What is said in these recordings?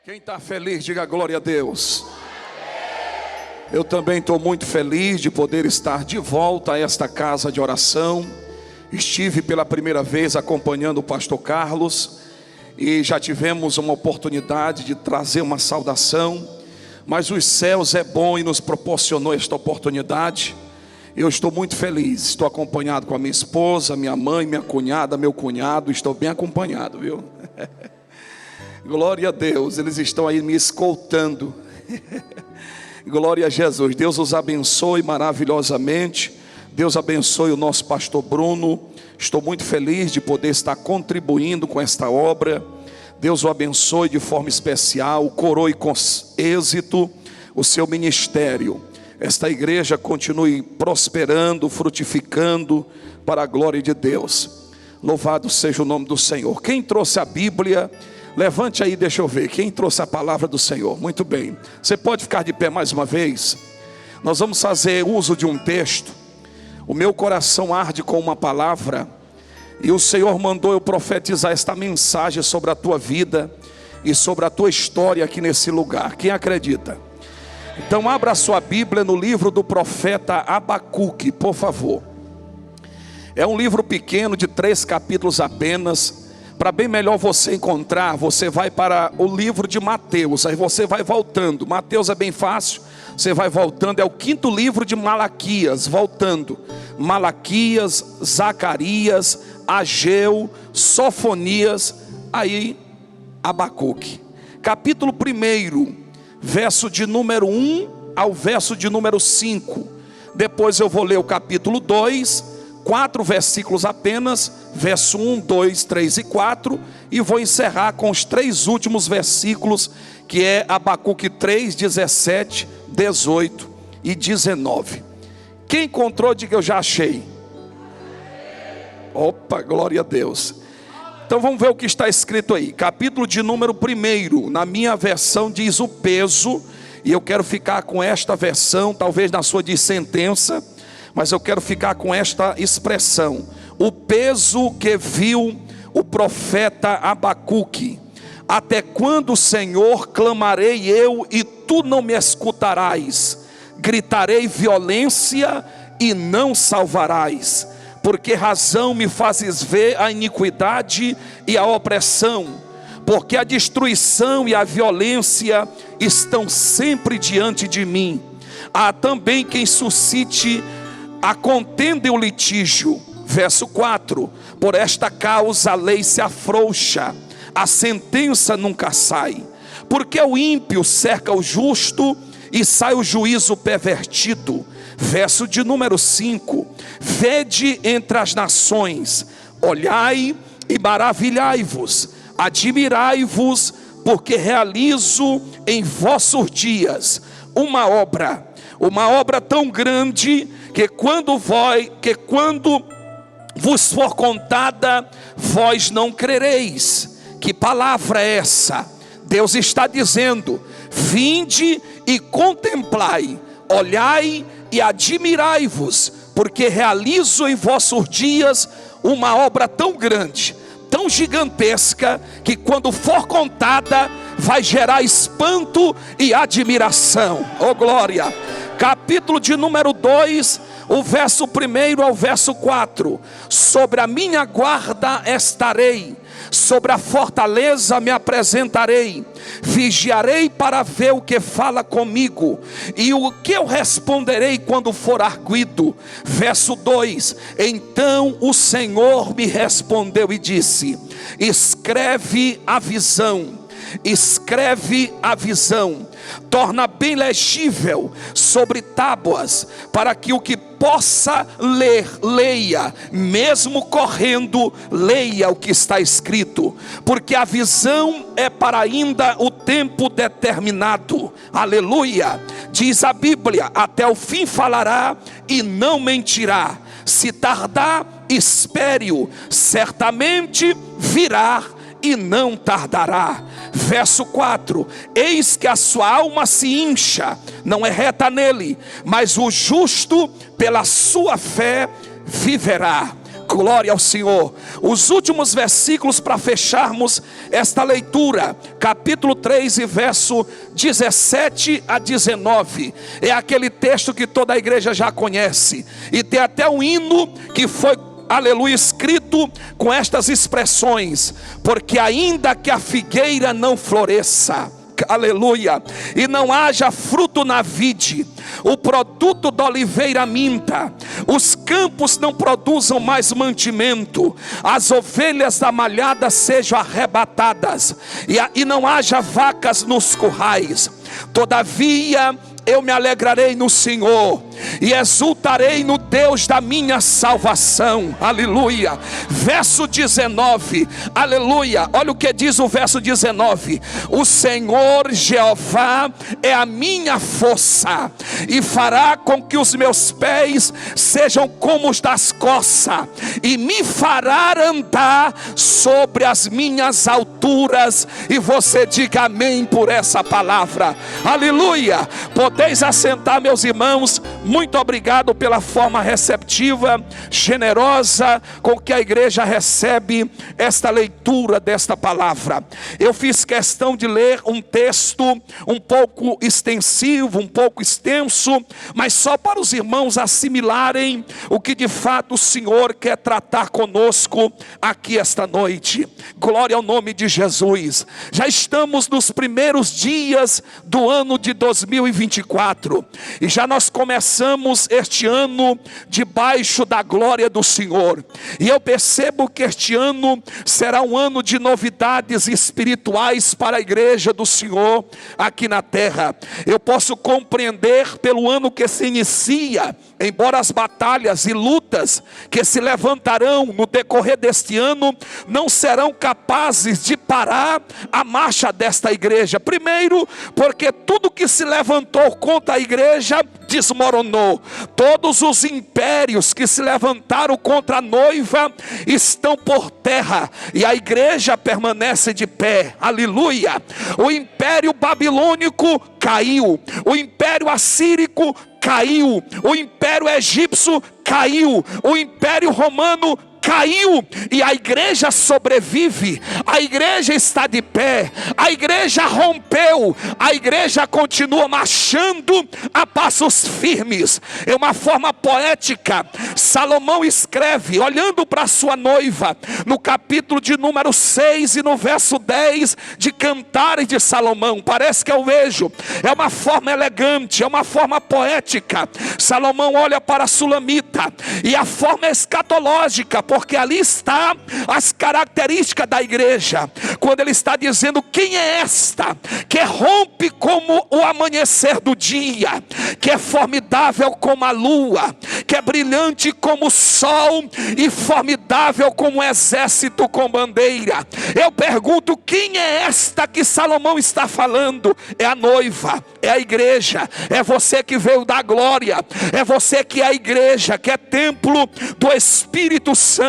Quem está feliz, diga glória a Deus. Eu também estou muito feliz de poder estar de volta a esta casa de oração. Estive pela primeira vez acompanhando o pastor Carlos e já tivemos uma oportunidade de trazer uma saudação, mas os céus é bom e nos proporcionou esta oportunidade. Eu estou muito feliz, estou acompanhado com a minha esposa, minha mãe, minha cunhada, meu cunhado, estou bem acompanhado, viu? Glória a Deus, eles estão aí me escoltando. Glória a Jesus, Deus os abençoe maravilhosamente. Deus abençoe o nosso pastor Bruno. Estou muito feliz de poder estar contribuindo com esta obra. Deus o abençoe de forma especial, coroe com êxito o seu ministério. Esta igreja continue prosperando, frutificando para a glória de Deus. Louvado seja o nome do Senhor. Quem trouxe a Bíblia, levante aí, deixa eu ver. Quem trouxe a palavra do Senhor? Muito bem. Você pode ficar de pé mais uma vez? Nós vamos fazer uso de um texto. O meu coração arde com uma palavra, e o Senhor mandou eu profetizar esta mensagem sobre a tua vida e sobre a tua história aqui nesse lugar. Quem acredita? Então abra a sua Bíblia no livro do profeta Abacuque, por favor. É um livro pequeno de 3 capítulos apenas. Para bem melhor você encontrar, você vai para o livro de Mateus, aí você vai voltando. Mateus é bem fácil, você vai voltando, é o 5º livro de Malaquias, voltando. Malaquias, Zacarias, Ageu, Sofonias, aí Abacuque. Capítulo 1, verso de número 1 ao verso de número 5. Depois eu vou ler o capítulo 2, 4 versículos apenas, verso 1, 2, 3 e 4, e vou encerrar com os 3 últimos versículos, que é Abacuque 3, 17, 18 e 19. Quem encontrou, diga eu já achei. Opa, glória a Deus. Então vamos ver o que está escrito aí. Capítulo de número 1, na minha versão diz o peso, e eu quero ficar com esta versão, talvez na sua diz sentença, mas eu quero ficar com esta expressão: o peso que viu o profeta Abacuque. Até quando, Senhor, clamarei eu e tu não me escutarás? Gritarei violência e não salvarás. Porque razão me fazes ver a iniquidade e a opressão? Porque a destruição e a violência estão sempre diante de mim. Há também quem suscite a contenda e o litígio. Verso 4: por esta causa a lei se afrouxa, a sentença nunca sai. Porque o ímpio cerca o justo e sai o juízo pervertido. Verso de número 5: vede entre as nações, olhai e maravilhai-vos, admirai-vos, porque realizo em vossos dias uma obra tão grande, que quando vos for contada, vós não crereis. Que palavra é essa? Deus está dizendo: vinde e contemplai, olhai e admirai-vos, porque realizo em vossos dias uma obra tão grande, tão gigantesca, que quando for contada, vai gerar espanto e admiração. Oh glória! Capítulo de número 2, o verso 1 ao verso 4: sobre a minha guarda estarei, sobre a fortaleza me apresentarei, vigiarei para ver o que fala comigo, e o que eu responderei quando for arguido. Verso 2: então o Senhor me respondeu e disse: escreve a visão, torna bem legível sobre tábuas, para que o que possa ler, leia, mesmo correndo, leia o que está escrito, porque a visão é para ainda o tempo determinado. Aleluia! Diz a Bíblia: até o fim falará e não mentirá. Se tardar, espere-o, certamente virá e não tardará. Verso 4: eis que a sua alma se incha, não é reta nele, mas o justo pela sua fé viverá. Glória ao Senhor. Os últimos versículos para fecharmos esta leitura, capítulo 3 e verso 17 a 19, é aquele texto que toda a igreja já conhece, e tem até um hino que foi, aleluia, escrito com estas expressões: porque ainda que a figueira não floresça, aleluia, e não haja fruto na vide, o produto da oliveira minta, os campos não produzam mais mantimento, as ovelhas da malhada sejam arrebatadas, e não haja vacas nos currais, todavia eu me alegrarei no Senhor e exultarei no Deus da minha salvação. Aleluia. Verso 19, aleluia. Olha o que diz o verso 19: o Senhor Jeová é a minha força, e fará com que os meus pés sejam como os das corças, e me fará andar sobre as minhas alturas. E você diga amém por essa palavra. Aleluia. Podeis assentar, meus irmãos. Muito obrigado pela forma receptiva, generosa com que a igreja recebe esta leitura desta palavra. Eu fiz questão de ler um texto um pouco extensivo, um pouco extenso, mas só para os irmãos assimilarem o que de fato o Senhor quer tratar conosco aqui esta noite. Glória ao nome de Jesus. Já estamos nos primeiros dias do ano de 2024, e já nós começamos este ano debaixo da glória do Senhor, e eu percebo que este ano será um ano de novidades espirituais para a igreja do Senhor aqui na terra. Eu posso compreender pelo ano que se inicia, embora as batalhas e lutas que se levantarão no decorrer deste ano não serão capazes de parar a marcha desta igreja. Primeiro, porque tudo que se levantou contra a igreja desmoronou. Todos os impérios que se levantaram contra a noiva estão por terra, e a igreja permanece de pé. Aleluia. O império babilônico caiu, o império assírico caiu, o império egípcio caiu, o império romano caiu, e a igreja sobrevive, a igreja está de pé, a igreja rompeu, a igreja continua marchando a passos firmes. É uma forma poética. Salomão escreve, olhando para sua noiva, no capítulo de número 6 e no verso 10 de Cantares de Salomão. Parece que eu vejo, é uma forma elegante, é uma forma poética. Salomão olha para a Sulamita, e a forma é escatológica, porque ali está as características da igreja, quando ele está dizendo: quem é esta que rompe como o amanhecer do dia, que é formidável como a lua, que é brilhante como o sol e formidável como um exército com bandeira? Eu pergunto, quem é esta que Salomão está falando? É a noiva, é a igreja, é você que veio da glória, é você que é a igreja, que é templo do Espírito Santo.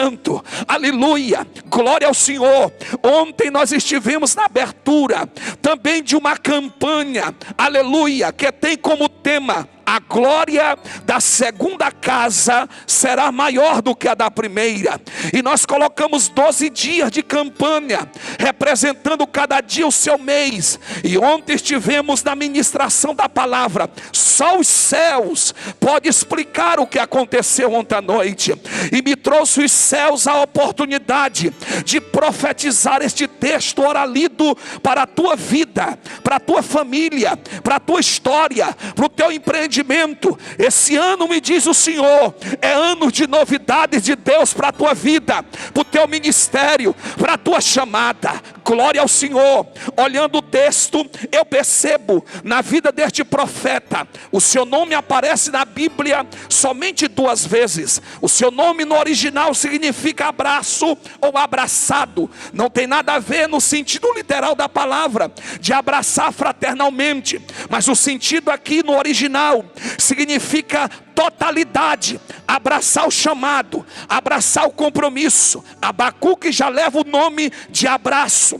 Aleluia, glória ao Senhor. Ontem nós estivemos na abertura também de uma campanha, aleluia, que tem como tema: a glória da segunda casa será maior do que a da primeira. E nós colocamos 12 dias de campanha, representando cada dia o seu mês. E ontem estivemos na ministração da palavra. Só os céus podem explicar o que aconteceu ontem à noite. E me trouxe os céus a oportunidade de profetizar este texto ora lido para a tua vida, para a tua família, para a tua história, para o teu empreendimento. Esse ano, me diz o Senhor, é ano de novidades de Deus para a tua vida, para o teu ministério, para a tua chamada. Glória ao Senhor. Olhando o texto, eu percebo na vida deste profeta, o seu nome aparece na Bíblia somente 2 vezes. O seu nome no original significa abraço ou abraçado. Não tem nada a ver no sentido literal da palavra, de abraçar fraternalmente, mas o sentido aqui no original significa totalidade, abraçar o chamado, abraçar o compromisso. Abacuque já leva o nome de abraço.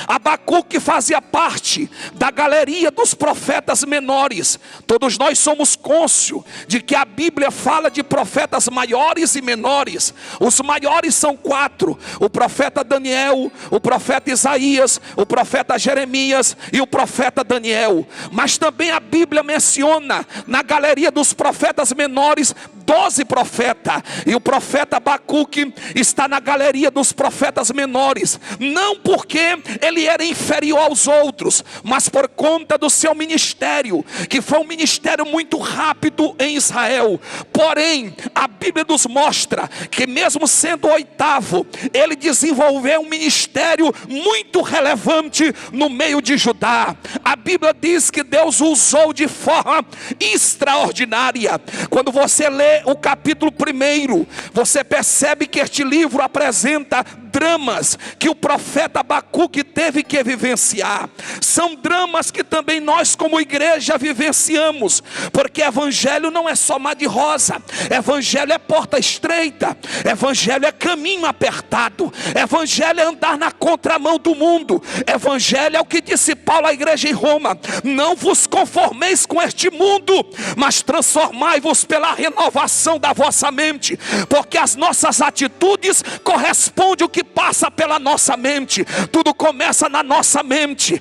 Abacuque fazia parte da galeria dos profetas menores. Todos nós somos cônscios de que a Bíblia fala de profetas maiores e menores. Os maiores são 4: o profeta Daniel, o profeta Isaías, o profeta Jeremias e o profeta Daniel. Mas também a Bíblia menciona na galeria dos profetas menores 12 profetas, e o profeta Abacuque está na galeria dos profetas menores, não porque ele era inferior aos outros, mas por conta do seu ministério, que foi um ministério muito rápido em Israel. Porém, a Bíblia nos mostra que mesmo sendo o 8º, ele desenvolveu um ministério muito relevante no meio de Judá. A Bíblia diz que Deus o usou de forma extraordinária. Quando você lê o capítulo 1, você percebe que este livro apresenta dramas que o profeta Abacuque teve que vivenciar. São dramas que também nós como igreja vivenciamos, porque evangelho não é só mar de rosa, evangelho é porta estreita, evangelho é caminho apertado, evangelho é andar na contramão do mundo, evangelho é o que disse Paulo à igreja em Roma: não vos conformeis com este mundo, mas transformai-vos pela renovação da vossa mente, porque as nossas atitudes correspondem ao que passa pela nossa mente. Tudo começa na nossa mente.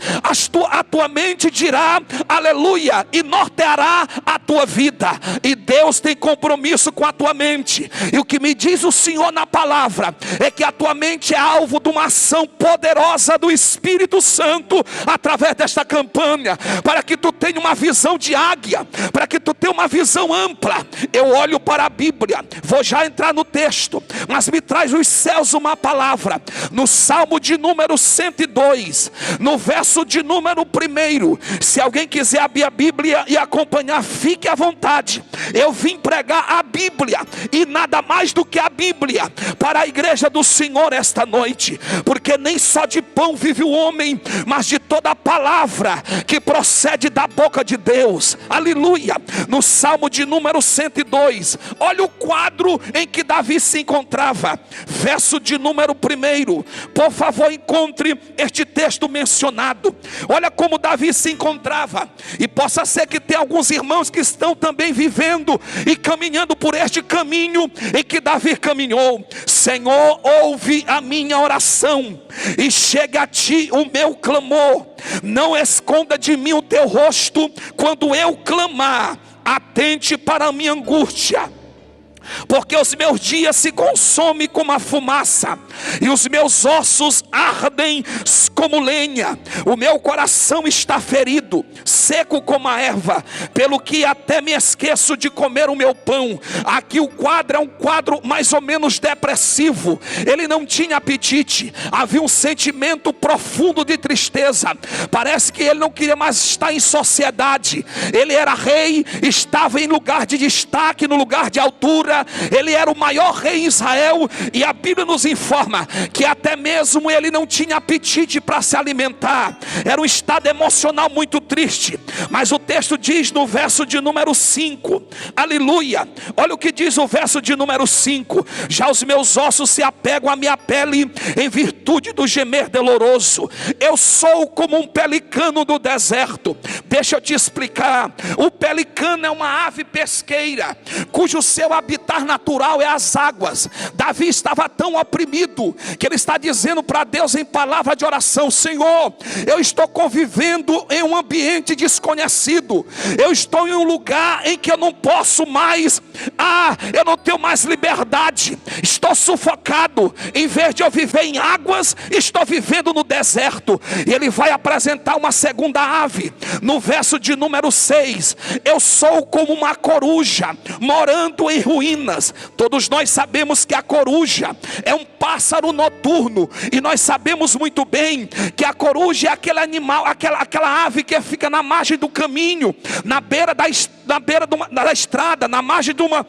A tua mente dirá aleluia e norteará a tua vida, e Deus tem compromisso com a tua mente. E o que me diz o Senhor na palavra é que a tua mente é alvo de uma ação poderosa do Espírito Santo através desta campanha, para que tu tenha uma visão de águia, para que tu tenha uma visão ampla. Eu olho para a Bíblia, vou já entrar no texto, mas me traz os céus uma palavra. No Salmo de número 102, no verso de número 1, se alguém quiser abrir a Bíblia e acompanhar, fique à vontade. Eu vim pregar a Bíblia e nada mais do que a Bíblia para a igreja do Senhor esta noite, porque nem só de pão vive o homem, mas de toda a palavra que procede da boca de Deus. Aleluia. No Salmo de número 102, olha o quadro em que Davi se encontrava. Verso de número 1, por favor, encontre este texto mencionado. Olha como Davi se encontrava, e possa ser que tenha alguns irmãos que estão também vivendo e caminhando por este caminho em que Davi caminhou. Senhor, ouve a minha oração e chega a ti o meu clamor. Não esconda de mim o teu rosto quando eu clamar. Atente para a minha angústia, porque os meus dias se consomem como a fumaça, e os meus ossos ardem como lenha. O meu coração está ferido, seco como a erva, pelo que até me esqueço de comer o meu pão. Aqui o quadro é um quadro mais ou menos depressivo. Ele não tinha apetite, havia um sentimento profundo de tristeza. Parece que ele não queria mais estar em sociedade. Ele era rei, estava em lugar de destaque, no lugar de altura. Ele era o maior rei em Israel, e a Bíblia nos informa que até mesmo ele não tinha apetite para se alimentar. Era um estado emocional muito triste. Mas o texto diz no verso de número 5, aleluia, olha o que diz o verso de número 5: já os meus ossos se apegam à minha pele em virtude do gemer doloroso. Eu sou como um pelicano do deserto. Deixa eu te explicar. O pelicano é uma ave pesqueira, cujo seu habitat natural é as águas. Davi estava tão oprimido que ele está dizendo para Deus em palavra de oração: Senhor, eu estou convivendo em um ambiente desconhecido, eu estou em um lugar em que eu não posso mais, eu não tenho mais liberdade, estou sufocado. Em vez de eu viver em águas, estou vivendo no deserto. E ele vai apresentar uma segunda ave no verso de número 6: eu sou como uma coruja morando em ruínas. Todos nós sabemos que a coruja é um pássaro noturno, e nós sabemos muito bem que a coruja é aquele animal, aquela ave que fica na margem do caminho, na beira da estrada, na beira da estrada, na margem de uma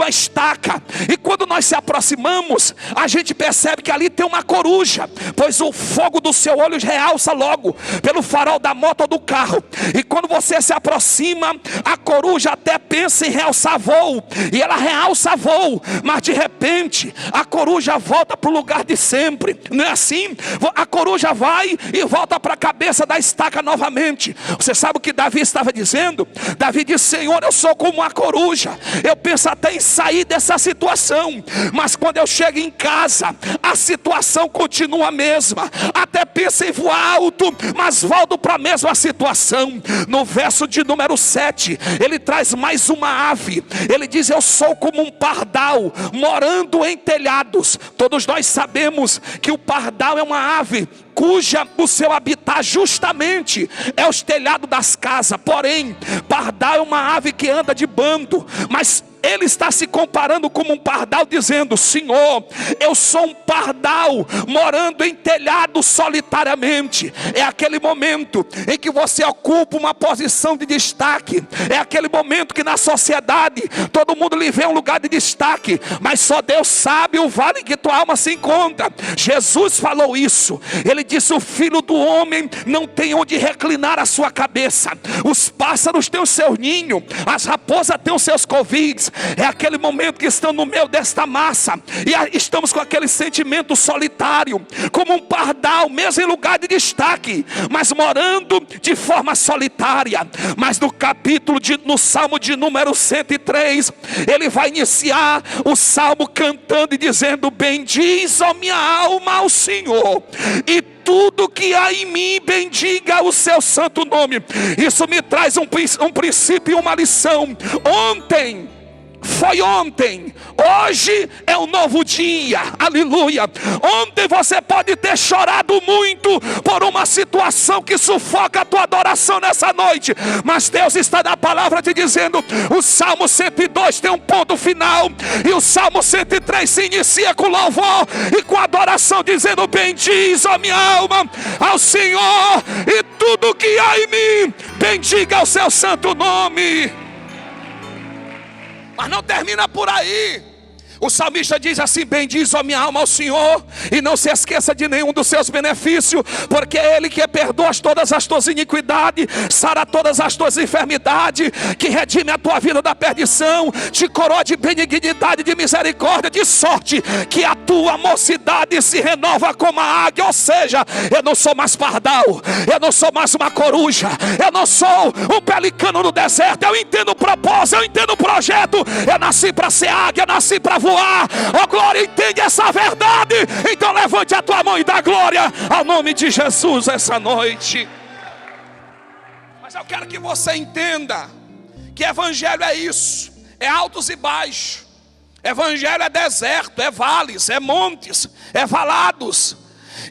estaca. E quando nós se aproximamos, a gente percebe que ali tem uma coruja, pois o fogo do seu olho realça logo pelo farol da moto ou do carro. E quando você se aproxima, a coruja até pensa em realçar voo, e ela realça voo, mas de repente a coruja volta para o lugar de sempre. Não é assim? A coruja vai e volta para a cabeça da estaca novamente. Você sabe o que Davi estava dizendo? Davi disse: Senhor, eu sou como uma coruja, eu penso até em sair dessa situação, mas quando eu chego em casa, a situação continua a mesma. Até penso em voar alto, mas volto para a mesma situação. No verso de número 7, ele traz mais uma ave. Ele diz: eu sou como um pardal morando em telhados. Todos nós sabemos que o pardal é uma ave cuja o seu habitat justamente é os telhados das casas. Porém, pardal é uma ave que anda de bando, mas ele está se comparando como um pardal, dizendo: Senhor, eu sou um pardal morando em telhado solitariamente. É aquele momento em que você ocupa uma posição de destaque. É aquele momento que na sociedade todo mundo lhe vê um lugar de destaque, mas só Deus sabe o vale que tua alma se encontra. Jesus falou isso. Ele disse: o filho do homem não tem onde reclinar a sua cabeça. Os pássaros têm o seu ninho, as raposas têm os seus covis. É aquele momento que estão no meio desta massa e estamos com aquele sentimento solitário, como um pardal, mesmo em lugar de destaque, mas morando de forma solitária. Mas no Salmo de número 103, ele vai iniciar o Salmo cantando e dizendo: bendiz, ó minha alma, ao Senhor, e tudo que há em mim, bendiga o seu santo nome. Isso me traz um princípio e uma lição. Foi ontem, hoje é um novo dia, aleluia. Ontem você pode ter chorado muito por uma situação que sufoca a tua adoração nessa noite, mas Deus está na palavra te dizendo. O Salmo 102 tem um ponto final, e o Salmo 103 se inicia com louvor e com adoração, dizendo: bendiz, ó minha alma, ao Senhor, e tudo que há em mim, bendiga o seu santo nome. Mas não termina por aí. O salmista diz assim: bendiz, ó minha alma, ao Senhor, e não se esqueça de nenhum dos seus benefícios, porque é Ele que perdoa todas as tuas iniquidades, sara todas as tuas enfermidades, que redime a tua vida da perdição, te coroa de benignidade, de misericórdia, de sorte que a tua mocidade se renova como a águia. Ou seja, eu não sou mais pardal, eu não sou mais uma coruja, eu não sou um pelicano no deserto. Eu entendo o propósito, eu entendo o projeto. Eu nasci para ser águia, eu nasci para voar. Oh glória, entende essa verdade? Então levante a tua mão e dá glória ao nome de Jesus essa noite. Mas eu quero que você entenda que evangelho é isso, é altos e baixos. Evangelho é deserto, é vales, é montes, é valados.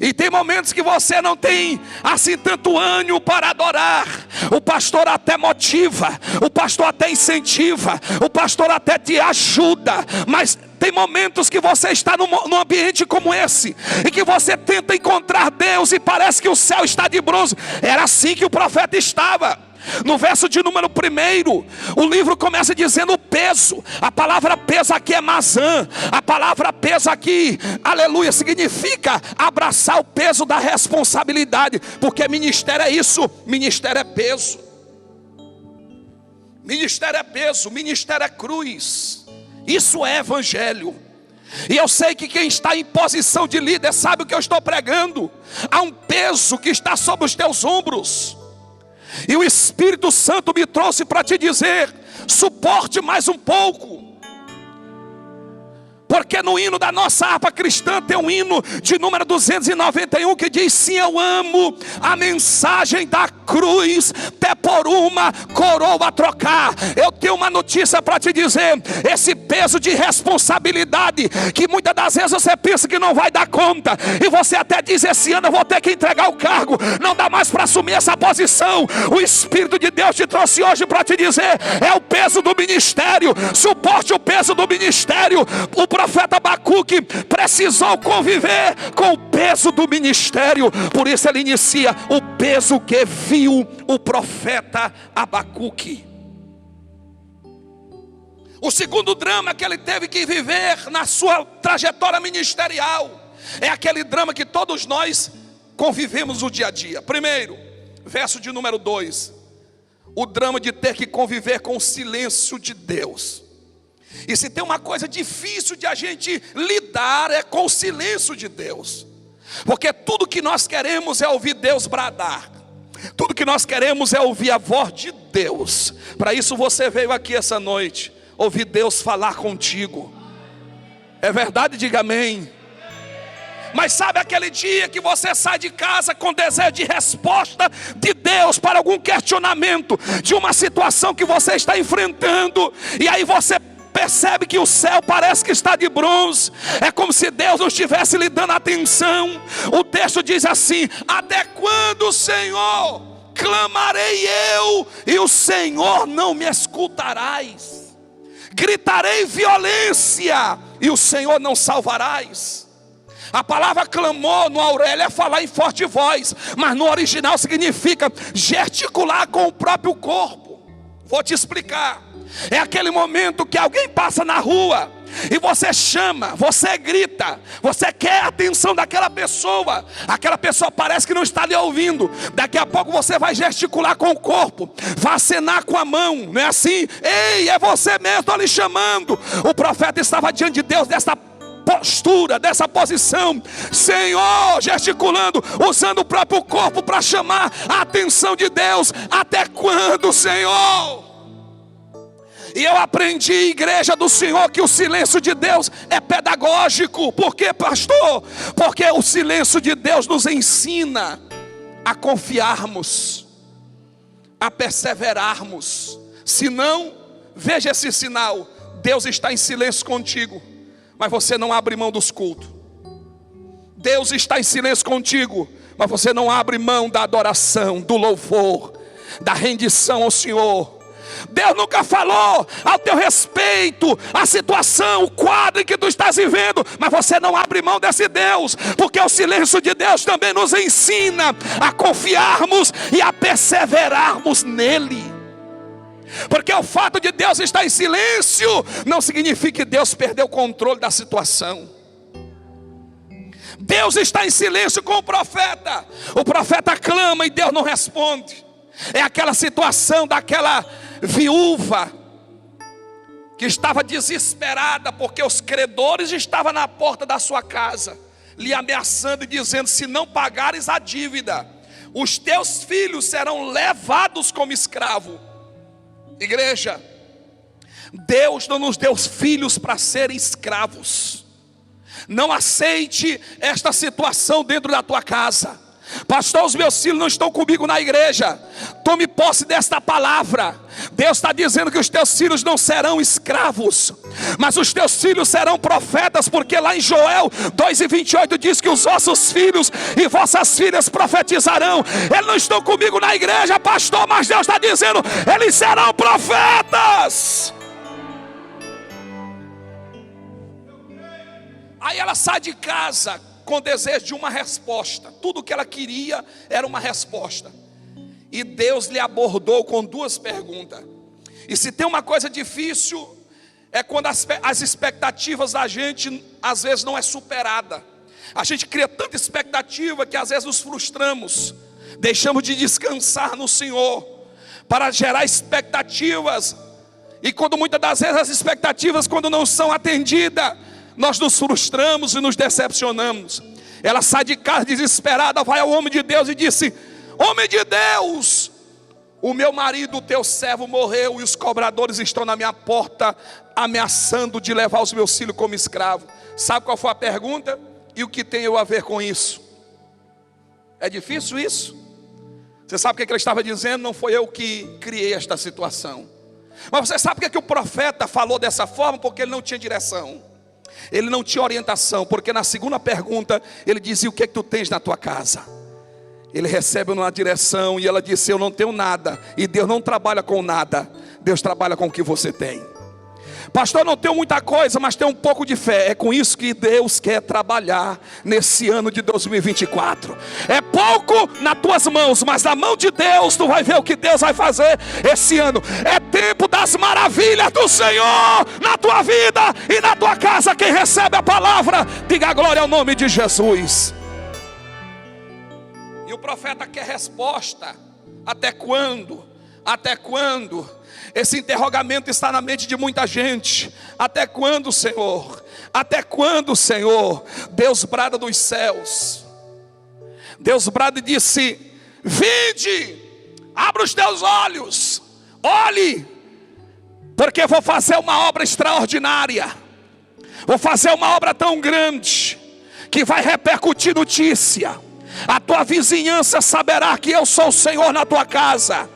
E tem momentos que você não tem assim tanto ânimo para adorar. O pastor até motiva, o pastor até incentiva, o pastor até te ajuda, mas tem momentos que você está num ambiente como esse, em que você tenta encontrar Deus e parece que o céu está de bronze. Era assim que o profeta estava. No verso de número 1, o livro começa dizendo peso. A palavra peso aqui é mazã. A palavra peso aqui, aleluia, significa abraçar o peso da responsabilidade. Porque ministério é isso, ministério é peso. Ministério é peso, ministério é cruz. Isso é evangelho. E eu sei que quem está em posição de líder sabe o que eu estou pregando. Há um peso que está sobre os teus ombros. E o Espírito Santo me trouxe para te dizer: suporte mais um pouco. Porque no hino da nossa harpa cristã tem um hino de número 291 que diz: sim, eu amo a mensagem da cruz, até por uma coroa a trocar. Eu tenho uma notícia para te dizer: esse peso de responsabilidade que muitas das vezes você pensa que não vai dar conta, e você até diz: esse ano eu vou ter que entregar o cargo, não dá mais para assumir essa posição. O Espírito de Deus te trouxe hoje para te dizer: é o peso do ministério. Suporte o peso do ministério. O profeta Abacuque precisou conviver com o peso do ministério, por isso ele inicia: o peso que viu o profeta Abacuque. O segundo drama que ele teve que viver na sua trajetória ministerial é aquele drama que todos nós convivemos no dia a dia. Primeiro, verso de número 2, o drama de ter que conviver com o silêncio de Deus. E se tem uma coisa difícil de a gente lidar é com o silêncio de Deus, porque tudo que nós queremos é ouvir Deus bradar, tudo que nós queremos é ouvir a voz de Deus. Para isso você veio aqui essa noite, ouvir Deus falar contigo. É verdade? Diga amém. Mas sabe aquele dia que você sai de casa com desejo de resposta de Deus para algum questionamento, de uma situação que você está enfrentando, e aí você percebe que o céu parece que está de bronze, é como se Deus não estivesse lhe dando atenção. O texto diz assim: até quando, Senhor, clamarei eu, e o Senhor não me escutarás? Gritarei violência, e o Senhor não salvarás? A palavra clamor no Aurélio é falar em forte voz, mas no original significa gesticular com o próprio corpo. Vou te explicar. É aquele momento que alguém passa na rua e você chama, você grita, você quer a atenção daquela pessoa. Aquela pessoa parece que não está lhe ouvindo. Daqui a pouco você vai gesticular com o corpo, vai acenar com a mão, não é assim? Ei, é você mesmo, estou lhe chamando. O profeta estava diante de Deus dessa postura, dessa posição, Senhor, gesticulando, usando o próprio corpo para chamar a atenção de Deus. Até quando, Senhor? E eu aprendi, igreja do Senhor, que o silêncio de Deus é pedagógico. Por quê, pastor? Porque o silêncio de Deus nos ensina a confiarmos, a perseverarmos. Se não, veja esse sinal: Deus está em silêncio contigo, mas você não abre mão dos cultos. Deus está em silêncio contigo, mas você não abre mão da adoração, do louvor, da rendição ao Senhor. Deus nunca falou ao teu respeito a situação, o quadro em que tu estás vivendo, mas você não abre mão desse Deus, porque o silêncio de Deus também nos ensina a confiarmos e a perseverarmos nele. Porque o fato de Deus estar em silêncio não significa que Deus perdeu o controle da situação. Deus está em silêncio com o profeta clama e Deus não responde. É aquela situação daquela viúva que estava desesperada porque os credores estavam na porta da sua casa, lhe ameaçando e dizendo: se não pagares a dívida, os teus filhos serão levados como escravo. Igreja, Deus não nos deu filhos para serem escravos. Não aceite esta situação dentro da tua casa. Pastor, os meus filhos não estão comigo na igreja. Tome posse desta palavra. Deus está dizendo que os teus filhos não serão escravos, mas os teus filhos serão profetas, porque lá em Joel 2:28 diz que os vossos filhos e vossas filhas profetizarão. Eles não estão comigo na igreja, pastor, mas Deus está dizendo: eles serão profetas. Aí ela sai de casa com desejo de uma resposta. Tudo que ela queria era uma resposta. E Deus lhe abordou com duas perguntas. E se tem uma coisa difícil, é quando as expectativas da gente às vezes não é superada. A gente cria tanta expectativa que às vezes nos frustramos, deixamos de descansar no Senhor para gerar expectativas. E quando muitas das vezes as expectativas, quando não são atendidas, nós nos frustramos e nos decepcionamos. Ela sai de casa desesperada, vai ao homem de Deus e disse: homem de Deus, o meu marido, o teu servo, morreu e os cobradores estão na minha porta ameaçando de levar os meus filhos como escravo. Sabe qual foi a pergunta? E o que tem eu a ver com isso? É difícil isso? Você sabe o que ele estava dizendo? Não foi eu que criei esta situação. Mas você sabe por que o profeta falou dessa forma? Porque ele não tinha direção, ele não tinha orientação. Porque na segunda pergunta ele dizia: o que é que tu tens na tua casa? Ele recebe uma direção e ela disse: eu não tenho nada. E Deus não trabalha com nada, Deus trabalha com o que você tem. Pastor, eu não tenho muita coisa, mas tenho um pouco de fé. É com isso que Deus quer trabalhar nesse ano de 2024. É pouco nas tuas mãos, mas na mão de Deus tu vai ver o que Deus vai fazer esse ano. É tempo das maravilhas do Senhor na tua vida e na tua casa. Quem recebe a palavra, diga glória ao nome de Jesus. E o profeta quer resposta. Até quando? Até quando? Esse interrogamento está na mente de muita gente. Até quando, Senhor? Até quando, Senhor? Deus brada dos céus. Deus brada e disse: vinde, abra os teus olhos, olhe, porque vou fazer uma obra extraordinária. Vou fazer uma obra tão grande que vai repercutir notícia. A tua vizinhança saberá que eu sou o Senhor na tua casa.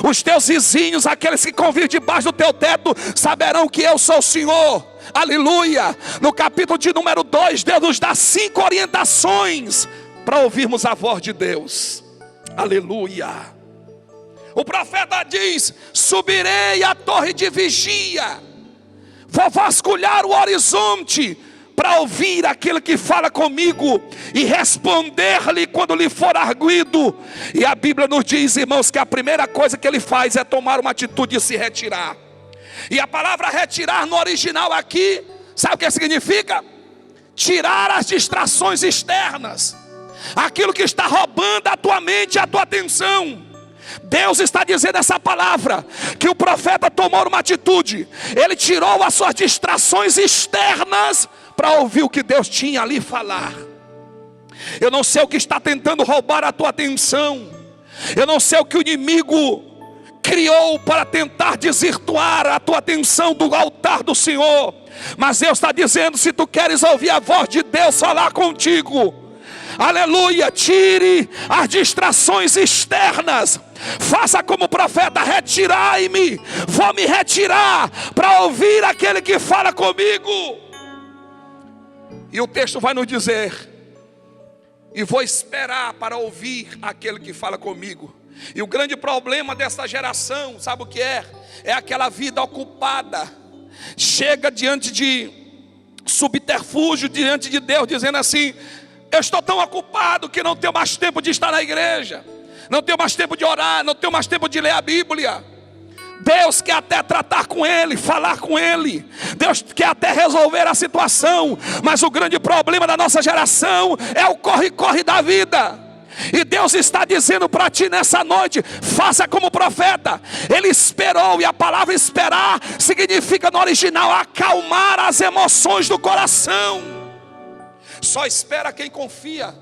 Os teus vizinhos, aqueles que convivem debaixo do teu teto, saberão que eu sou o Senhor. Aleluia. No capítulo de número 2, Deus nos dá 5 orientações para ouvirmos a voz de Deus. Aleluia. O profeta diz: subirei à torre de vigia, vou vasculhar o horizonte para ouvir aquele que fala comigo e responder-lhe quando lhe for arguido. E a Bíblia nos diz, irmãos, que a primeira coisa que ele faz é tomar uma atitude de se retirar. E a palavra retirar no original aqui, sabe o que significa? Tirar as distrações externas, aquilo que está roubando a tua mente e a tua atenção. Deus está dizendo essa palavra, que o profeta tomou uma atitude. Ele tirou as suas distrações externas para ouvir o que Deus tinha ali falar. Eu não sei o que está tentando roubar a tua atenção. Eu não sei o que o inimigo criou para tentar desvirtuar a tua atenção do altar do Senhor. Mas Deus está dizendo: se tu queres ouvir a voz de Deus falar contigo, aleluia, tire as distrações externas. Faça como o profeta: retirai-me, vou me retirar para ouvir aquele que fala comigo. E o texto vai nos dizer: e vou esperar para ouvir aquele que fala comigo. E o grande problema dessa geração, sabe o que é? É aquela vida ocupada. Chega diante de subterfúgio, diante de Deus, dizendo assim: eu estou tão ocupado que não tenho mais tempo de estar na igreja, não tenho mais tempo de orar, não tenho mais tempo de ler a Bíblia. Deus quer até tratar com ele, falar com ele. Deus quer até resolver a situação. Mas o grande problema da nossa geração é o corre-corre da vida. E Deus está dizendo para ti nessa noite: faça como o profeta. Ele esperou, e a palavra esperar significa no original acalmar as emoções do coração. Só espera quem confia.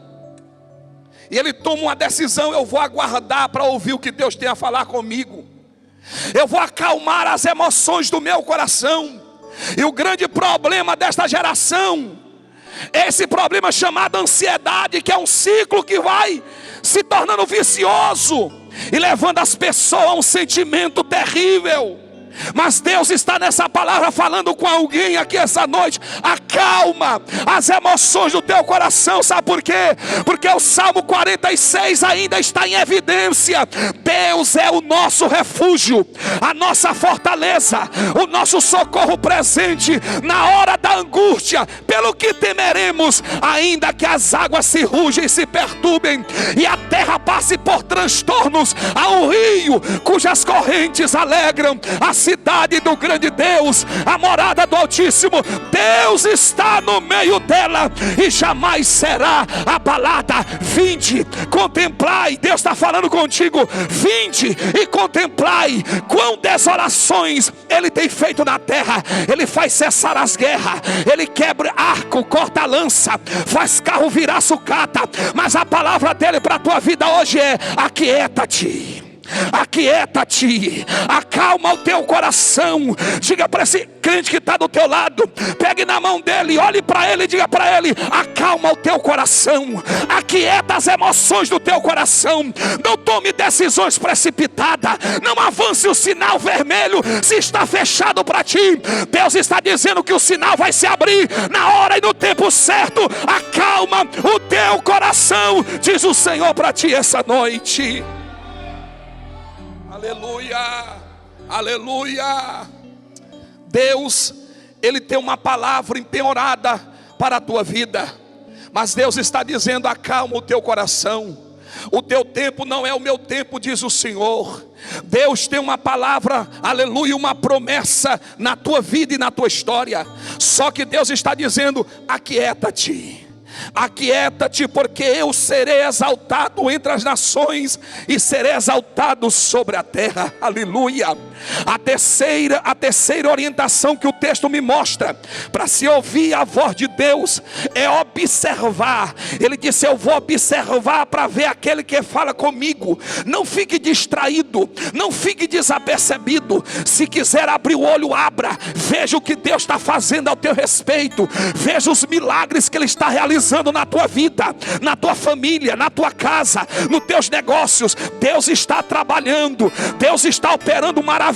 E ele toma uma decisão: eu vou aguardar para ouvir o que Deus tem a falar comigo. Eu vou acalmar as emoções do meu coração. E o grande problema desta geração, esse problema chamado ansiedade, que é um ciclo que vai se tornando vicioso e levando as pessoas a um sentimento terrível. Mas Deus está nessa palavra falando com alguém aqui essa noite: acalma as emoções do teu coração. Sabe por quê? Porque o Salmo 46 ainda está em evidência. Deus é o nosso refúgio, a nossa fortaleza, o nosso socorro presente na hora da angústia. Pelo que temeremos, ainda que as águas se rugem e se perturbem, e a terra passe por transtornos, há um rio cujas correntes alegram a cidade do grande Deus, a morada do Altíssimo. Deus está no meio dela e jamais será abalada. Vinde, contemplai. Deus está falando contigo: vinde e contemplai quão desolações Ele tem feito na terra. Ele faz cessar as guerras, Ele quebra arco, corta lança, faz carro virar sucata. Mas a palavra dele para a tua vida hoje é: aquieta-te. Aquieta-te, acalma o teu coração. Diga para esse crente que está do teu lado, pegue na mão dele, olhe para ele e diga para ele: acalma o teu coração, aquieta as emoções do teu coração. Não tome decisões precipitadas, não avance o sinal vermelho se está fechado para ti. Deus está dizendo que o sinal vai se abrir na hora e no tempo certo. Acalma o teu coração, diz o Senhor para ti essa noite. Aleluia, aleluia. Deus, Ele tem uma palavra empenhorada para a tua vida, mas Deus está dizendo: acalma o teu coração, o teu tempo não é o meu tempo, diz o Senhor. Deus tem uma palavra, aleluia, uma promessa na tua vida e na tua história. Só que Deus está dizendo: aquieta-te, aquieta-te, porque eu serei exaltado entre as nações e serei exaltado sobre a terra. Aleluia. A terceira orientação que o texto me mostra para se ouvir a voz de Deus é observar. Ele disse: eu vou observar para ver aquele que fala comigo. Não fique distraído, não fique desapercebido. Se quiser abrir o olho, abra. Veja o que Deus está fazendo ao teu respeito. Veja os milagres que Ele está realizando na tua vida, na tua família, na tua casa, nos teus negócios. Deus está trabalhando, Deus está operando maravilhas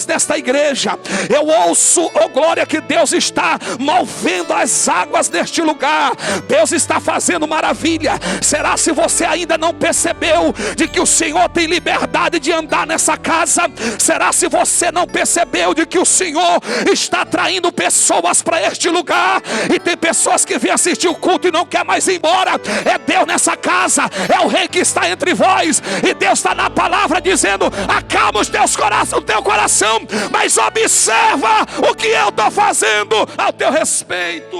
nesta igreja. Eu ouço, oh glória, que Deus está movendo as águas neste lugar. Deus está fazendo maravilha. Será se você ainda não percebeu de que o Senhor tem liberdade de andar nessa casa? Será se você não percebeu de que o Senhor está atraindo pessoas para este lugar? E tem pessoas que vêm assistir o culto e não quer mais ir embora. É Deus nessa casa, é o Rei que está entre vós. E Deus está na palavra dizendo: acalma os teus corações, o teu coração, mas observa o que eu estou fazendo ao teu respeito.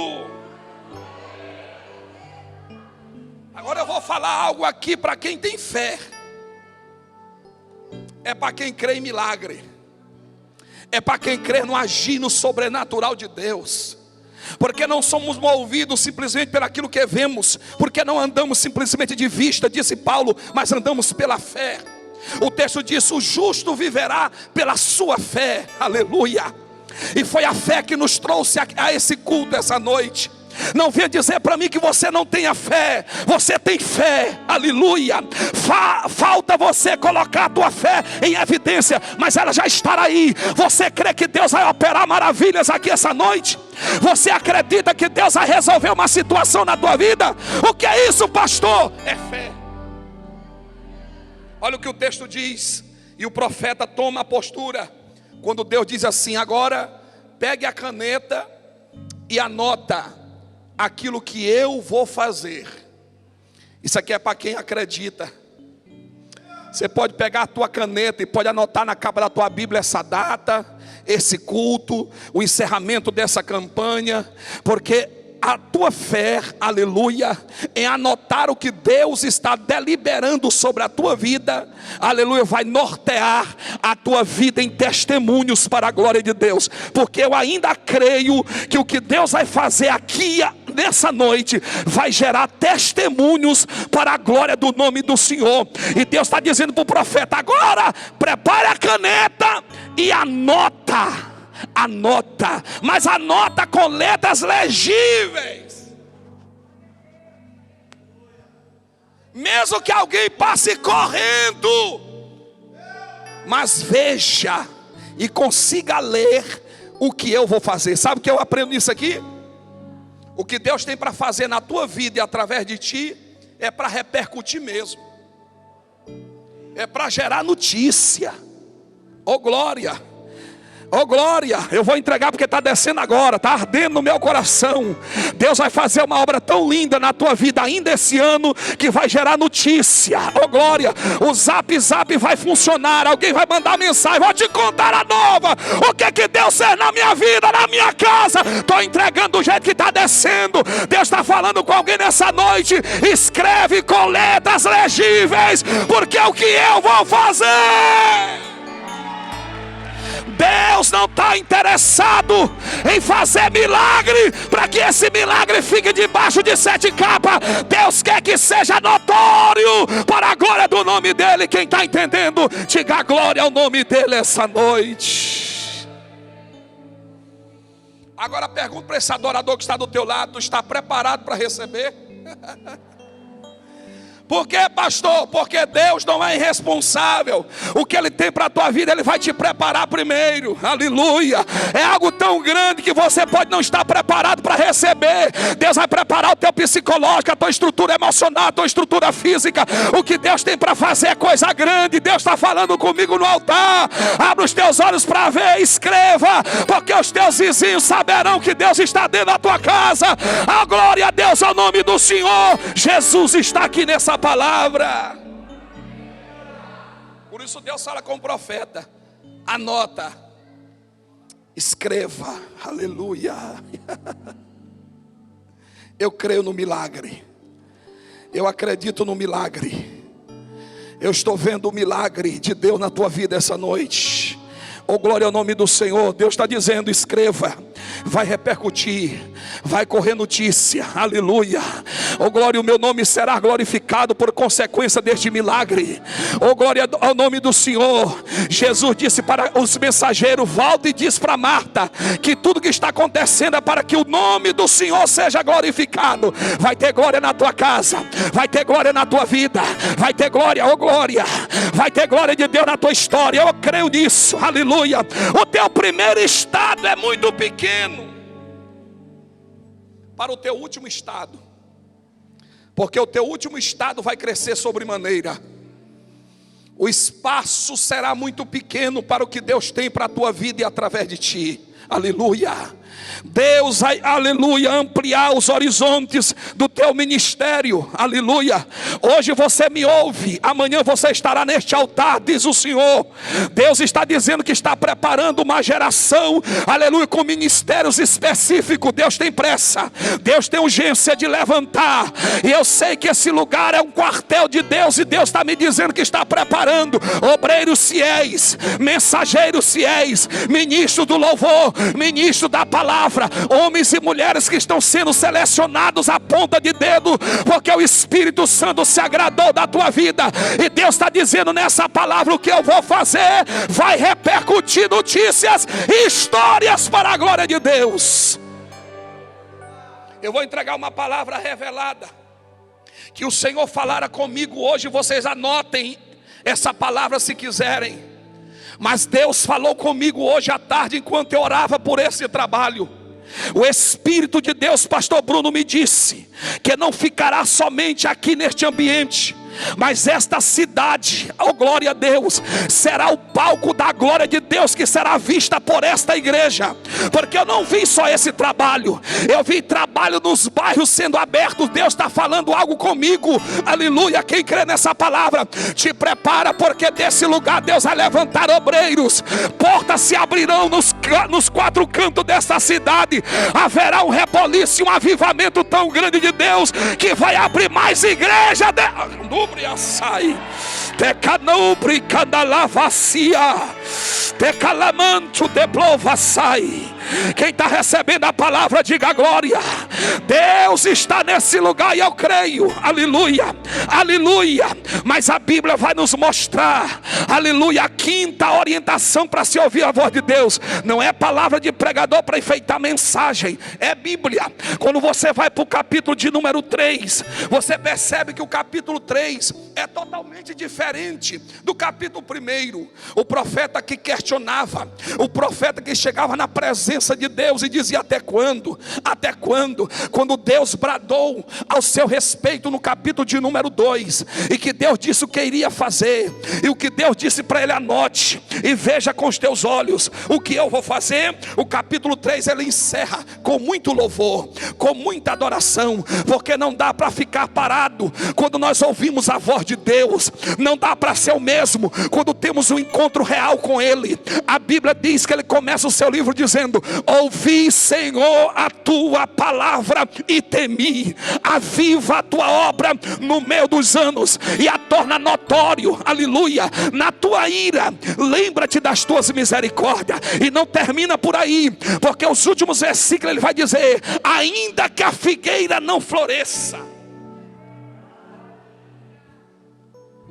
Agora eu vou falar algo aqui para quem tem fé. É para quem crê em milagre, é para quem crê no agir no sobrenatural de Deus. Porque não somos movidos simplesmente por aquilo que vemos, porque não andamos simplesmente de vista, disse Paulo, mas andamos pela fé. O texto diz: o justo viverá pela sua fé. Aleluia. E foi a fé que nos trouxe a esse culto essa noite. Não venha dizer para mim que você não tenha fé. Você tem fé, aleluia. Falta você colocar a tua fé em evidência, mas ela já está aí. Você crê que Deus vai operar maravilhas aqui essa noite? Você acredita que Deus vai resolver uma situação na tua vida? O que é isso, pastor? É fé. Olha o que o texto diz. E o profeta toma a postura quando Deus diz assim: agora pegue a caneta e anota aquilo que eu vou fazer. Isso aqui é para quem acredita. Você pode pegar a tua caneta e pode anotar na capa da tua Bíblia essa data, esse culto, o encerramento dessa campanha, porque a tua fé, aleluia, em anotar o que Deus está deliberando sobre a tua vida, aleluia, vai nortear a tua vida em testemunhos para a glória de Deus. Porque eu ainda creio que o que Deus vai fazer aqui nessa noite vai gerar testemunhos para a glória do nome do Senhor. E Deus está dizendo para o profeta: agora prepare a caneta e anota. Anota, mas anota com letras legíveis. Mesmo que alguém passe correndo, mas veja e consiga ler o que eu vou fazer. Sabe o que eu aprendo nisso aqui? O que Deus tem para fazer na tua vida e através de ti é para repercutir mesmo, é para gerar notícia. Oh glória! Oh glória, eu vou entregar porque está descendo agora, está ardendo no meu coração. Deus vai fazer uma obra tão linda na tua vida ainda esse ano, que vai gerar notícia. Oh glória, o zap vai funcionar. Alguém vai mandar mensagem: vou te contar a nova. O que que Deus fez na minha vida, na minha casa. Estou entregando do jeito que está descendo. Deus está falando com alguém nessa noite. Escreve com letras legíveis, porque é o que eu vou fazer. Deus não está interessado em fazer milagre para que esse milagre fique debaixo de 7 capas. Deus quer que seja notório para a glória do nome dEle. Quem está entendendo, diga glória ao nome dEle essa noite. Agora pergunta para esse adorador que está do teu lado: tu está preparado para receber? Por quê, pastor? Porque Deus não é irresponsável. O que Ele tem para a tua vida, Ele vai te preparar primeiro. Aleluia. É algo tão grande que você pode não estar preparado para receber. Deus vai preparar o teu psicológico, a tua estrutura emocional, a tua estrutura física. O que Deus tem para fazer é coisa grande. Deus está falando comigo no altar. Abre os teus olhos para ver, escreva, porque os teus vizinhos saberão que Deus está dentro da tua casa. A glória a Deus ao nome do Senhor. Jesus está aqui nessa palavra. Por isso Deus fala com o profeta: anota, escreva. Aleluia. Eu creio no milagre. Eu acredito no milagre. Eu estou vendo o milagre de Deus na tua vida essa noite. Oh, glória ao nome do Senhor. Deus está dizendo: escreva. Vai repercutir, vai correr notícia. Aleluia. Oh, glória, o meu nome será glorificado por consequência deste milagre. Oh, glória ao nome do Senhor. Jesus disse para os mensageiros: volta e diz para Marta que tudo que está acontecendo é para que o nome do Senhor seja glorificado. Vai ter glória na tua casa, vai ter glória na tua vida, vai ter glória, oh glória, vai ter glória de Deus na tua história. Eu creio nisso. Aleluia. O teu primeiro estado é muito pequeno para o teu último estado, porque o teu último estado vai crescer sobremaneira. O espaço será muito pequeno para o que Deus tem para a tua vida e através de ti. Aleluia. Deus vai, aleluia, ampliar os horizontes do teu ministério. Aleluia. Hoje você me ouve, amanhã você estará neste altar, diz o Senhor. Deus está dizendo que está preparando uma geração, aleluia, com ministérios específicos. Deus tem pressa, Deus tem urgência de levantar. E eu sei que esse lugar é um quartel de Deus, e Deus está me dizendo que está preparando obreiros fiéis, mensageiros fiéis, ministros do louvor, ministros da palavra, homens e mulheres que estão sendo selecionados à ponta de dedo, porque o Espírito Santo se agradou da tua vida. E Deus está dizendo nessa palavra: o que eu vou fazer vai repercutir notícias e histórias para a glória de Deus. Eu vou entregar uma palavra revelada que o Senhor falara comigo hoje. Vocês anotem essa palavra se quiserem. Mas Deus falou comigo hoje à tarde, enquanto eu orava por esse trabalho. O Espírito de Deus, pastor Bruno, me disse que não ficará somente aqui neste ambiente, mas esta cidade, oh glória a Deus, será o palco da glória de Deus que será vista por esta igreja. Porque eu não vi só esse trabalho, eu vi trabalho nos bairros sendo abertos. Deus está falando algo comigo, aleluia. Quem crê nessa palavra, te prepara, porque desse lugar Deus vai levantar obreiros. Portas se abrirão nos quatro cantos desta cidade. Haverá um reboliço, um avivamento tão grande de Deus, que vai abrir mais igreja Sai, pecanubri candalavacia, pecalamanto de plovasai. Quem está recebendo a palavra, diga glória. Deus está nesse lugar e eu creio, aleluia, aleluia. Mas a Bíblia vai nos mostrar, aleluia, a quinta orientação para se ouvir a voz de Deus. Não é palavra de pregador para enfeitar mensagem, é Bíblia. Quando você vai para o capítulo de número 3, você percebe que o capítulo 3 é totalmente diferente do capítulo 1. O profeta que questionava, o profeta que chegava na presença de Deus e dizia: até quando? Até quando? Quando Deus bradou ao seu respeito no capítulo de número 2, e que Deus disse o que iria fazer, e o que Deus disse para ele: anote e veja com os teus olhos o que eu vou fazer. O capítulo 3 ele encerra com muito louvor, com muita adoração, porque não dá para ficar parado quando nós ouvimos a voz de Deus. Não dá para ser o mesmo quando temos um encontro real com Ele. A Bíblia diz que ele começa o seu livro dizendo: ouvi, Senhor, a tua palavra e temi. Aviva a tua obra no meio dos anos e a torna notório, aleluia, na tua ira. Lembra-te das tuas misericórdias. E não termina por aí, porque os últimos versículos ele vai dizer: ainda que a figueira não floresça.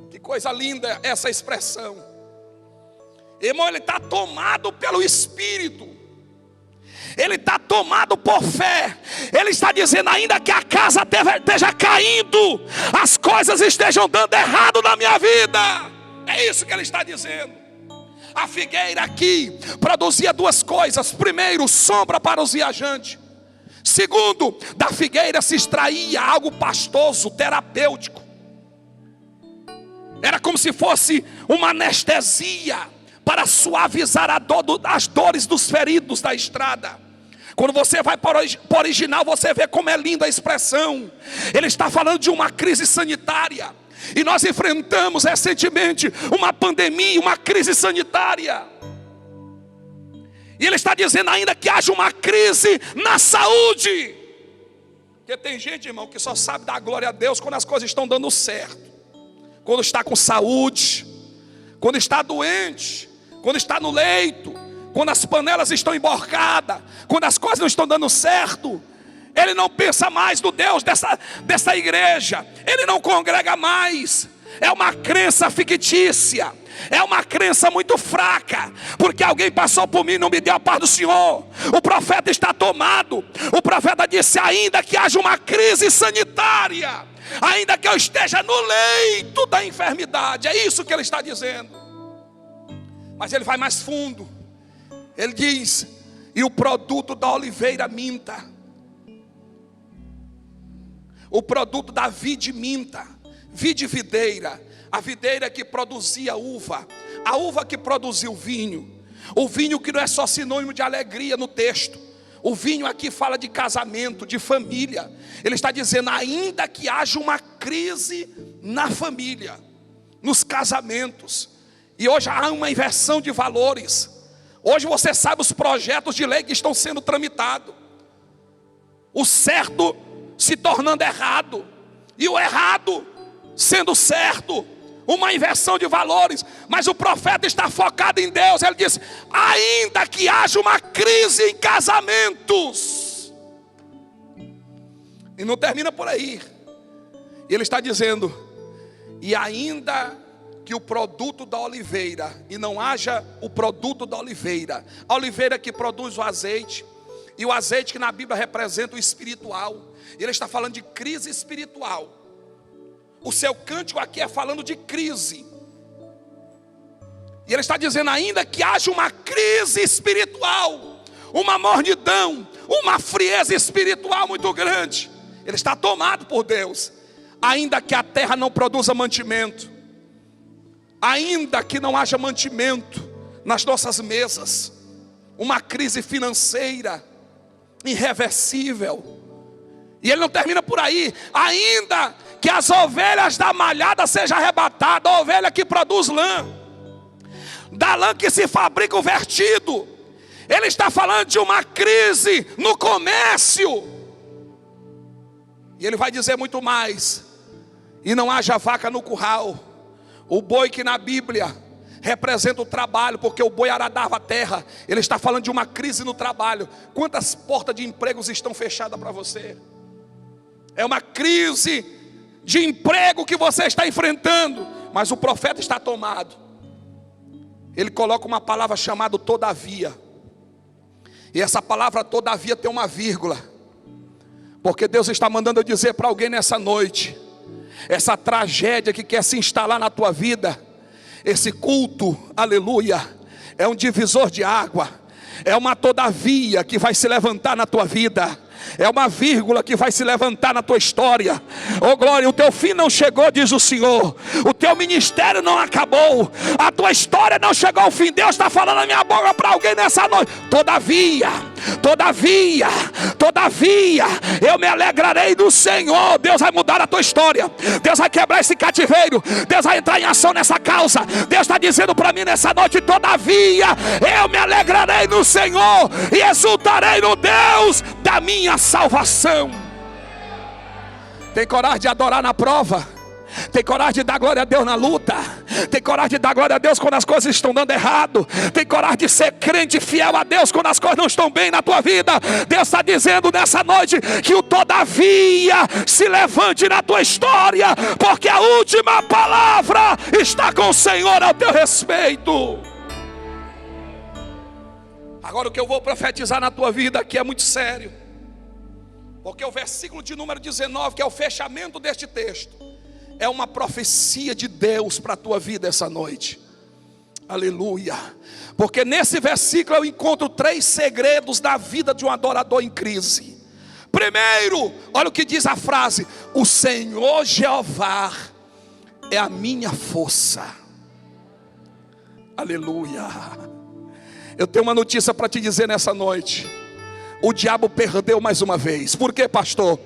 Que coisa linda essa expressão. Irmão, ele está tomado pelo Espírito. Ele está tomado por fé. Ele está dizendo: ainda que a casa esteja caindo, as coisas estejam dando errado na minha vida. É isso que ele está dizendo. A figueira aqui produzia duas coisas: primeiro, sombra para os viajantes. Segundo, da figueira se extraía algo pastoso, terapêutico. Era como se fosse uma anestesia para suavizar as dores dos feridos da estrada. Quando você vai para o original, você vê como é linda a expressão. Ele está falando de uma crise sanitária. E nós enfrentamos recentemente uma pandemia, uma crise sanitária. E ele está dizendo ainda que haja uma crise na saúde. Porque tem gente, irmão, que só sabe dar glória a Deus quando as coisas estão dando certo. Quando está com saúde, quando está doente, quando está no leito, quando as panelas estão emborcadas, quando as coisas não estão dando certo. Ele não pensa mais no Deus dessa igreja. Ele não congrega mais. É uma crença fictícia. É uma crença muito fraca. Porque alguém passou por mim e não me deu a paz do Senhor. O profeta está tomado. O profeta disse: ainda que haja uma crise sanitária, ainda que eu esteja no leito da enfermidade. É isso que ele está dizendo. Mas ele vai mais fundo. Ele diz: e o produto da oliveira minta. O produto da vide minta. Vide videira. A videira que produzia uva. A uva que produziu vinho. O vinho que não é só sinônimo de alegria no texto. O vinho aqui fala de casamento, de família. Ele está dizendo: ainda que haja uma crise na família, nos casamentos. E hoje há uma inversão de valores. Hoje você sabe os projetos de lei que estão sendo tramitados. O certo se tornando errado, e o errado sendo certo. Uma inversão de valores. Mas o profeta está focado em Deus. Ele diz: ainda que haja uma crise em casamentos. E não termina por aí. Ele está dizendo: e ainda que o produto da oliveira, e não haja o produto da oliveira. A oliveira que produz o azeite, e o azeite que na Bíblia representa o espiritual. Ele está falando de crise espiritual. O seu cântico aqui é falando de crise. E ele está dizendo: ainda que haja uma crise espiritual, uma mornidão, uma frieza espiritual muito grande. Ele está tomado por Deus. Ainda que a terra não produza mantimento, ainda que não haja mantimento nas nossas mesas, uma crise financeira irreversível. E ele não termina por aí. Ainda que as ovelhas da malhada sejam arrebatadas, a ovelha que produz lã, da lã que se fabrica o vertido. Ele está falando de uma crise no comércio. E ele vai dizer muito mais: e não haja vaca no curral. O boi que na Bíblia representa o trabalho, porque o boi aradava a terra. Ele está falando de uma crise no trabalho. Quantas portas de empregos estão fechadas para você? É uma crise de emprego que você está enfrentando. Mas o profeta está tomado. Ele coloca uma palavra chamada todavia. E essa palavra todavia tem uma vírgula. Porque Deus está mandando eu dizer para alguém nessa noite: essa tragédia que quer se instalar na tua vida, esse culto, aleluia, é um divisor de água. É uma todavia que vai se levantar na tua vida. É uma vírgula que vai se levantar na tua história. Oh glória, o teu fim não chegou, diz o Senhor. O teu ministério não acabou. A tua história não chegou ao fim. Deus está falando na minha boca para alguém nessa noite: todavia, todavia, todavia, eu me alegrarei do Senhor. Deus vai mudar a tua história. Deus vai quebrar esse cativeiro. Deus vai entrar em ação nessa causa. Deus está dizendo para mim nessa noite: todavia, eu me alegrarei no Senhor e exultarei no Deus da minha salvação. Tem coragem de adorar na prova? Tem coragem de dar glória a Deus na luta? Tem coragem de dar glória a Deus quando as coisas estão dando errado? Tem coragem de ser crente fiel a Deus quando as coisas não estão bem na tua vida? Deus está dizendo nessa noite que o todavia se levante na tua história, porque a última palavra está com o Senhor ao teu respeito. Agora o que eu vou profetizar na tua vida aqui é muito sério, porque o versículo de número 19, que é o fechamento deste texto, é uma profecia de Deus para a tua vida essa noite. Aleluia. Porque nesse versículo eu encontro 3 segredos da vida de um adorador em crise. Primeiro, olha o que diz a frase: o Senhor Jeová é a minha força. Aleluia. Eu tenho uma notícia para te dizer nessa noite: o diabo perdeu mais uma vez. Por quê, pastor?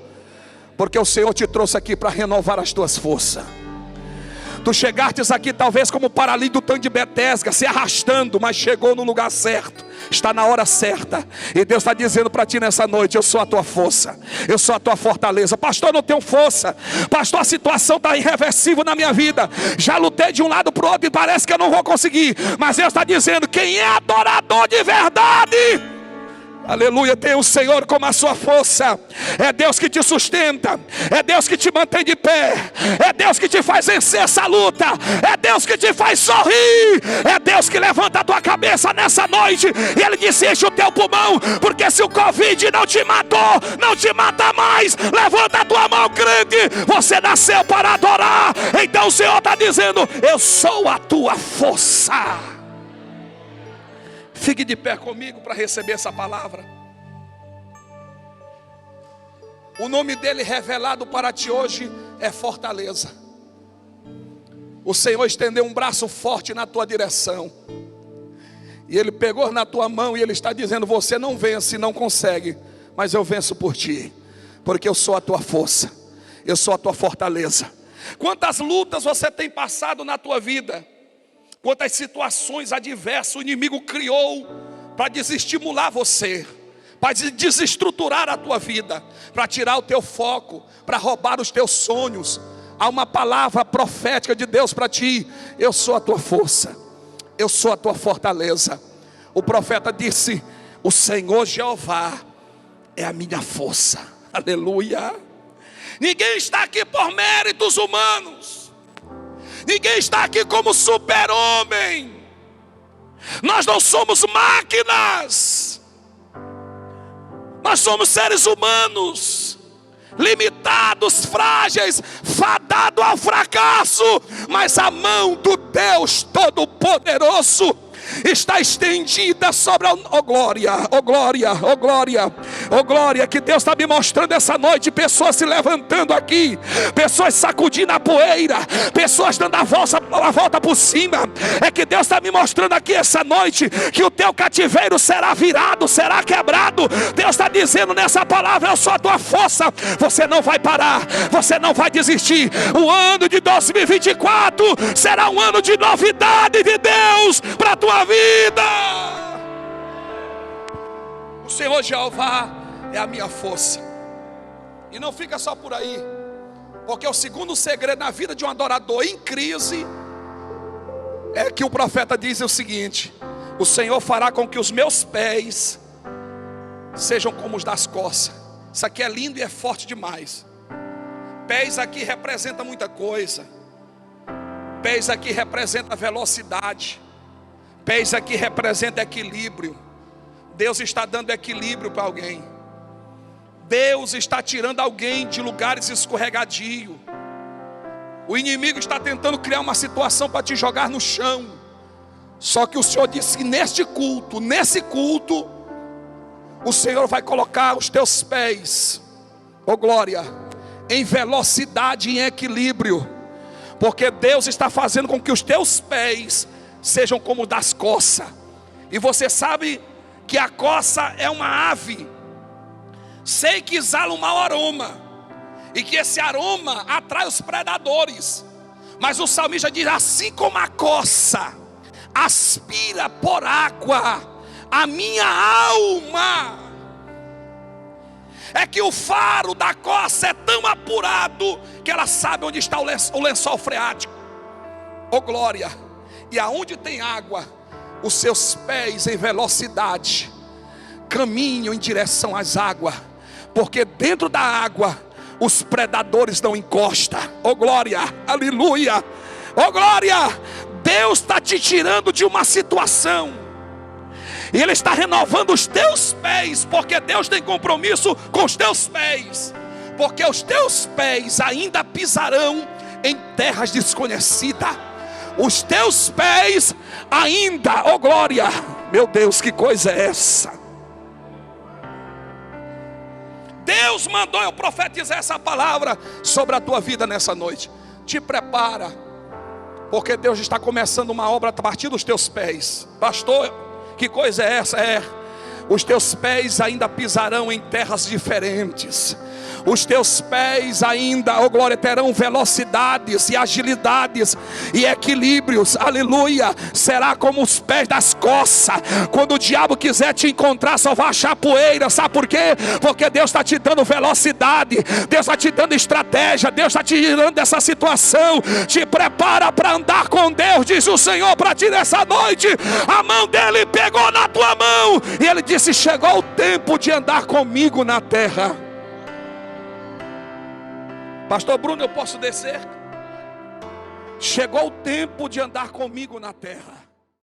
Porque o Senhor te trouxe aqui para renovar as tuas forças. Tu chegastes aqui talvez como paralítico do tanque de Betesda, se arrastando, mas chegou no lugar certo, está na hora certa. E Deus está dizendo para ti nessa noite: eu sou a tua força, eu sou a tua fortaleza. Pastor, eu não tenho força. Pastor, a situação está irreversível na minha vida. Já lutei de um lado para o outro e parece que eu não vou conseguir. Mas Deus está dizendo: quem é adorador de verdade, aleluia, tem o Senhor como a sua força. É Deus que te sustenta, é Deus que te mantém de pé, é Deus que te faz vencer essa luta, é Deus que te faz sorrir, é Deus que levanta a tua cabeça nessa noite e Ele disse: enche o teu pulmão, porque se o Covid não te matou, não te mata mais. Levanta a tua mão, crente, você nasceu para adorar. Então o Senhor está dizendo: eu sou a tua força. Fique de pé comigo para receber essa palavra. O nome dele revelado para ti hoje é fortaleza. O Senhor estendeu um braço forte na tua direção, e Ele pegou na tua mão e Ele está dizendo: você não vence, não consegue, mas eu venço por ti, porque eu sou a tua força, eu sou a tua fortaleza. Quantas lutas você tem passado na tua vida, quantas situações adversas o inimigo criou para desestimular você, para desestruturar a tua vida, para tirar o teu foco, para roubar os teus sonhos. Há uma palavra profética de Deus para ti: eu sou a tua força, eu sou a tua fortaleza. O profeta disse: o Senhor Jeová é a minha força. Aleluia. Ninguém está aqui por méritos humanos, ninguém está aqui como super-homem. Nós não somos máquinas, nós somos seres humanos, limitados, frágeis, fadados ao fracasso. Mas a mão do Deus Todo-Poderoso está estendida sobre a... Oh glória, oh glória, oh glória, oh glória. Que Deus está me mostrando essa noite pessoas se levantando aqui, pessoas sacudindo a poeira, pessoas dando a volta por cima. É que Deus está me mostrando aqui essa noite que o teu cativeiro será virado, será quebrado. Deus está dizendo nessa palavra: eu sou a tua força. Você não vai parar, você não vai desistir. O ano de 2024 será um ano de novidade de Deus para a tua vida. O Senhor Jeová é a minha força. E não fica só por aí, porque o segundo segredo na vida de um adorador em crise é que o profeta diz o seguinte: o Senhor fará com que os meus pés sejam como os das corças. Isso aqui é lindo e é forte demais. Pés aqui representa muita coisa. Pés aqui representa velocidade. Pés aqui representa equilíbrio. Deus está dando equilíbrio para alguém. Deus está tirando alguém de lugares escorregadios. O inimigo está tentando criar uma situação para te jogar no chão. Só que o Senhor disse que nesse culto, o Senhor vai colocar os teus pés, oh glória, em velocidade e em equilíbrio. Porque Deus está fazendo com que os teus pés sejam como das coças. E você sabe que a coça é uma ave. Sei que exala um mau aroma, e que esse aroma atrai os predadores. Mas o salmista diz: assim como a coça aspira por água a minha alma, é que o faro da coça é tão apurado que ela sabe onde está o lençol freático. Oh glória. E aonde tem água, os seus pés em velocidade caminham em direção às águas, porque dentro da água os predadores não encostam. Oh glória, aleluia, oh glória. Deus está te tirando de uma situação E Ele está renovando os teus pés, porque Deus tem compromisso com os teus pés. Porque os teus pés ainda pisarão em terras desconhecidas. Os teus pés ainda, oh glória, meu Deus, que coisa é essa? Deus mandou eu profetizar essa palavra sobre a tua vida nessa noite. Te prepara, porque Deus está começando uma obra a partir dos teus pés. Pastor, que coisa é essa? Os teus pés ainda pisarão em terras diferentes. Os teus pés ainda, oh glória, terão velocidades e agilidades e equilíbrios, aleluia. Será como os pés das coças. Quando o diabo quiser te encontrar, só vai achar poeira. Sabe por quê? Porque Deus está te dando velocidade, Deus está te dando estratégia, Deus está te tirando dessa situação. Te prepara para andar com Deus, diz o Senhor para ti nessa noite. A mão dele pegou na tua mão e ele disse: chegou o tempo de andar comigo na terra. Pastor Bruno, eu posso descer? Chegou o tempo de andar comigo na terra.